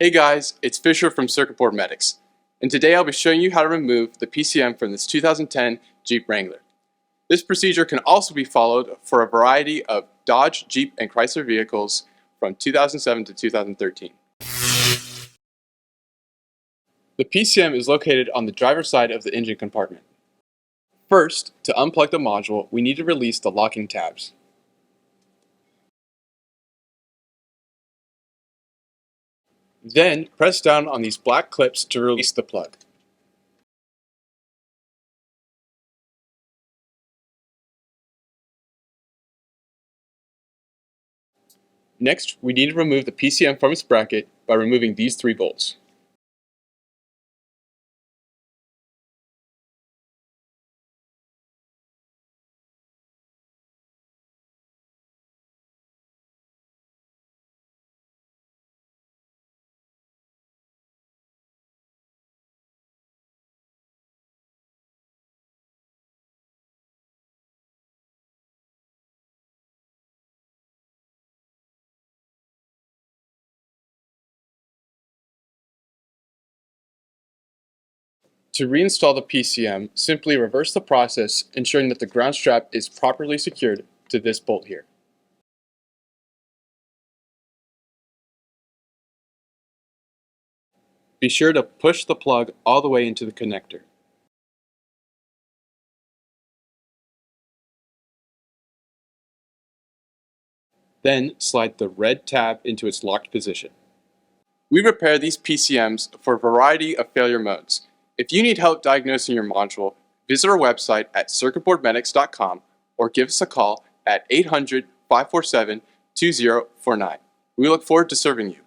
Hey guys, it's Fisher from Circuit Board Medics, and today I'll be showing you how to remove the PCM from this 2010 Jeep Wrangler. This procedure can also be followed for a variety of Dodge, Jeep, and Chrysler vehicles from 2007 to 2013. The PCM is located on the driver's side of the engine compartment. First, to unplug the module, we need to release the locking tabs. Then, press down on these black clips to release the plug. Next, we need to remove the PCM from its bracket by removing these 3 bolts. To reinstall the PCM, simply reverse the process, ensuring that the ground strap is properly secured to this bolt here. Be sure to push the plug all the way into the connector. Then slide the red tab into its locked position. We repair these PCMs for a variety of failure modes. If you need help diagnosing your module, visit our website at circuitboardmedics.com or give us a call at 800-547-2049. We look forward to serving you.